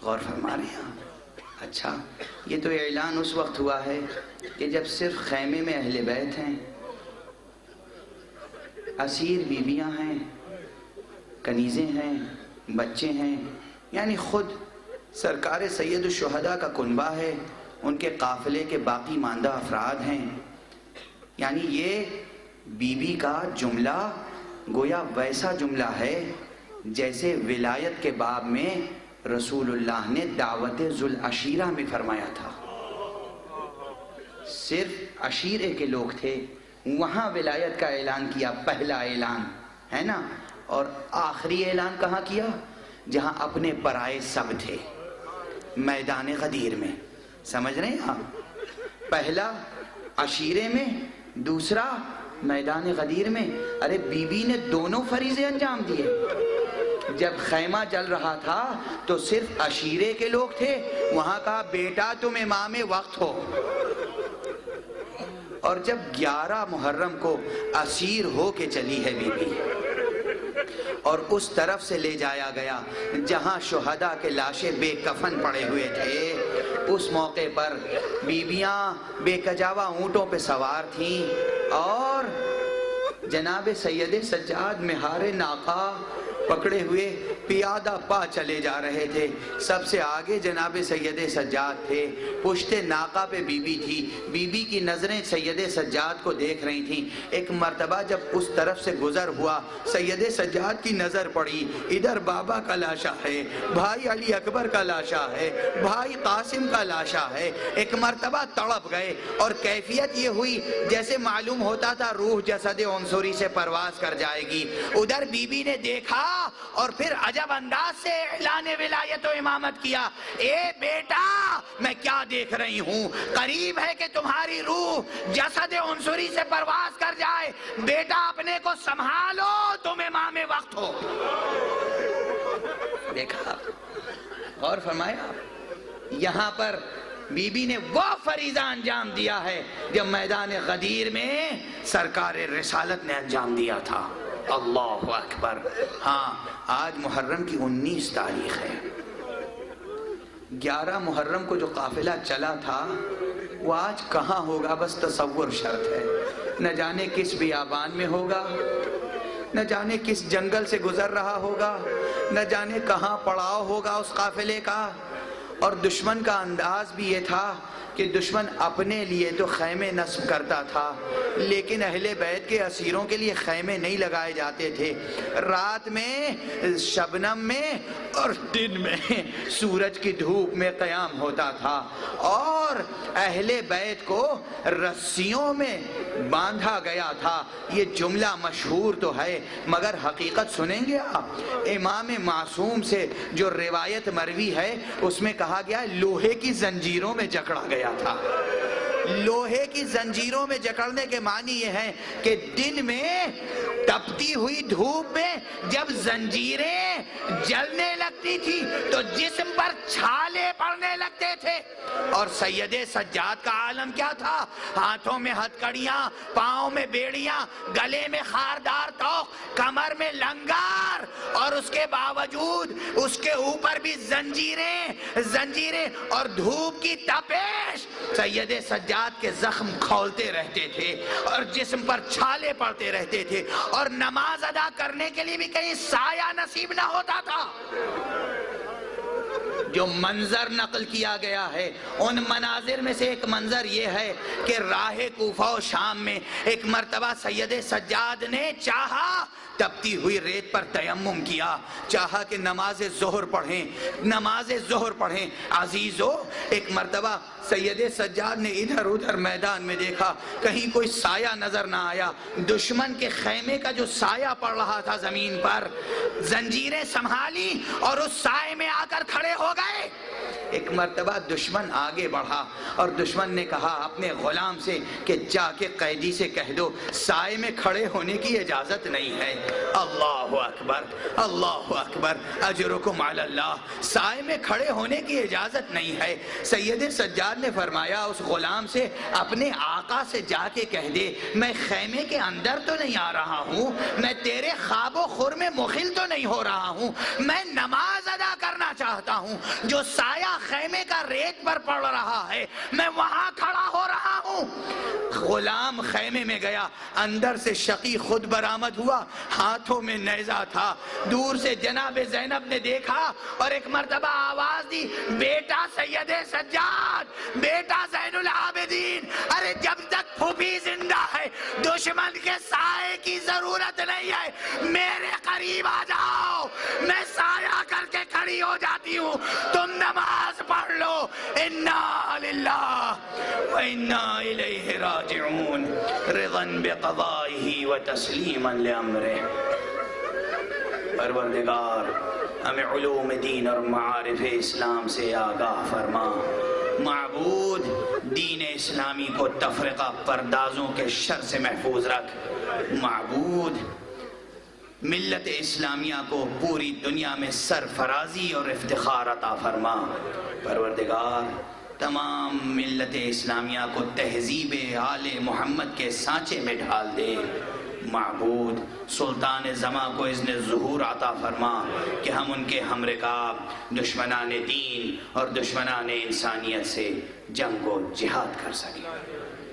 غور فرما رہے ہیں آپ؟ اچھا، یہ تو اعلان اس وقت ہوا ہے کہ جب صرف خیمے میں اہل بیت ہیں، اسیر بیویاں ہیں، کنیزیں ہیں، بچے ہیں، یعنی خود سرکار سید الشہداء کا کنبہ ہے، ان کے قافلے کے باقی ماندہ افراد ہیں. یعنی یہ بی بی کا جملہ گویا ویسا جملہ ہے جیسے ولایت کے باب میں رسول اللہ نے دعوت ذوالعشیرہ میں فرمایا تھا. صرف عشیرے کے لوگ تھے، وہاں ولایت کا اعلان کیا، پہلا اعلان ہے نا. اور آخری اعلان کہاں کیا؟ جہاں اپنے پرائے سب تھے، میدان غدیر میں. سمجھ رہے ہیں آپ؟ پہلا عشیرے میں، دوسرا میدان غدیر میں. ارے بی بی نے دونوں فریضے انجام دیے. جب خیمہ جل رہا تھا تو صرف عشیرے کے لوگ تھے، وہاں کہا بیٹا تم امام وقت ہو. اور جب 11 محرم کو اسیر ہو کے چلی ہے بی بی، اور اس طرف سے لے جایا گیا جہاں شہداء کے لاشیں بے کفن پڑے ہوئے تھے، اس موقع پر بیویاں بے کجاوہ اونٹوں پہ سوار تھیں اور جناب سید سجاد مہار ناقہ پکڑے ہوئے پیادہ پا چلے جا رہے تھے. سب سے آگے جناب سید سجاد تھے، پشت ناقہ پہ بی بی تھی. بی بی کی نظریں سید سجاد کو دیکھ رہی تھیں. ایک مرتبہ جب اس طرف سے گزر ہوا، سید سجاد کی نظر پڑی، ادھر بابا کا لاشا ہے، بھائی علی اکبر کا لاشا ہے، بھائی قاسم کا لاشا ہے. ایک مرتبہ تڑپ گئے اور کیفیت یہ ہوئی جیسے معلوم ہوتا تھا روح جسد عنصری سے پرواز کر جائے گی. ادھر بی بی نے دیکھا اور پھر عجب انداز سے اعلان ولایت و امامت کیا. اے بیٹا میں کیا دیکھ رہی ہوں، قریب ہے کہ تمہاری روح جسد عنصری سے پرواز کر جائے. بیٹا اپنے کو سنبھالو، تم امام وقت ہو. دیکھا، غور فرمایا، یہاں پر بی بی نے وہ فریضہ انجام دیا ہے جو میدان غدیر میں سرکار رسالت نے انجام دیا تھا. اللہ اکبر. ہاں، آج محرم کی 19 تاریخ ہے. 11 محرم کو جو قافلہ چلا تھا وہ آج کہاں ہوگا بس تصور شرط ہے. نہ جانے کس بیابان میں ہوگا، نہ جانے کس جنگل سے گزر رہا ہوگا، نہ جانے کہاں پڑاؤ ہوگا اس قافلے کا. اور دشمن کا انداز بھی یہ تھا کہ دشمن اپنے لیے تو خیمے نصب کرتا تھا، لیکن اہل بیت کے اسیروں کے لیے خیمے نہیں لگائے جاتے تھے. رات میں شبنم میں اور دن میں سورج کی دھوپ میں قیام ہوتا تھا، اور اہل بیت کو رسیوں میں باندھا گیا تھا. یہ جملہ مشہور تو ہے مگر حقیقت سنیں گے آپ؟ امام معصوم سے جو روایت مروی ہے اس میں کہا گیا لوہے کی زنجیروں میں جکڑا گیا تھا. لوہے کی زنجیروں میں جکڑنے کے معنی یہ ہے کہ دن میں تپتی ہوئی دھوپ میں جب زنجیریں جلنے لگتی تھی تو جسم پر چھالے پڑنے لگتے تھے. اور سید سجاد کا عالم کیا تھا؟ ہاتھوں میں ہتھکڑیاں، پاؤں میں بیڑیاں، گلے میں خاردار توق، کمر میں لنگار، اور اس کے باوجود اس کے اوپر بھی زنجیریں اور دھوپ کی تپش. سید سجاد کے زخم کھولتے رہتے تھے اور جسم پر چھالے پڑتے رہتے تھے، اور نماز ادا کرنے کے لیے بھی کہیں سایہ نصیب نہ ہوتا تھا. جو منظر نقل کیا گیا ہے ان مناظر میں سے ایک منظر یہ ہے کہ راہ کوفہ و شام میں ایک مرتبہ سید سجاد نے چاہا، تپتی ہوئی ریت پر تیمم کیا، چاہا کہ نماز ظہر پڑھیں. عزیزو، ایک مرتبہ سید سجاد نے ادھر ادھر میدان میں دیکھا، کہیں کوئی سایہ نظر نہ آیا. دشمن کے خیمے کا جو سایہ پڑ رہا تھا زمین پر، زنجیریں سنبھالی اور اس سائے میں آ کر کھڑے ہو گئے. ایک مرتبہ دشمن آگے بڑھا اور دشمن نے کہا اپنے غلام سے کہ جا کے قیدی سے کہہ دو سائے میں کھڑے ہونے کی اجازت نہیں ہے. اللہ اکبر، اللہ اکبر، اجرکم علی اللہ. سائے میں کھڑے ہونے کی اجازت نہیں ہے. سید سجاد نے فرمایا اس غلام سے اپنے آقا آقا سے جا کے کہہ دے میں خیمے کے اندر تو نہیں آ رہا ہوں، میں تیرے خواب و خور میں مخل تو نہیں ہو رہا ہوں، میں نماز ادا کرنا چاہتا ہوں، جو سایہ خیمے کا ریت پر پڑ رہا ہے میں وہاں کھڑا ہو رہا ہوں۔ غلام خیمے میں گیا، اندر سے شقی خود برآمد ہوا، ہاتھوں میں نیزہ تھا۔ دور سے جناب زینب نے دیکھا اور ایک مرتبہ آواز دی، بیٹا سید سجاد، بیٹا زین العابدین، ارے جب تک پھوپھی زندہ ہے دشمن کے سائے کی ضرورت نہیں ہے، میرے قریب آ جاؤ، میں سایہ کر کے کھڑی ہو جاتی ہوں، تم نماز پڑھ لو۔ انا للہ و انا الیہ راجعون، رضا بقضائہ و تسلیما لامرہ۔ پروردگار ہمیں علوم دین اور معارف اسلام سے آگاہ فرما۔ معبود دین اسلامی کو تفرقہ پردازوں کے شر سے محفوظ رکھ۔ معبود ملت اسلامیہ کو پوری دنیا میں سرفرازی اور افتخار عطا فرما۔ پروردگار تمام ملت اسلامیہ کو تہذیب آل محمد کے سانچے میں ڈھال دے۔ معبود سلطان زماں کو اذن ظہور عطا فرما کہ ہم ان کے ہم رکاب دشمنان دین اور دشمنان انسانیت سے جنگ و جہاد کر سکیں۔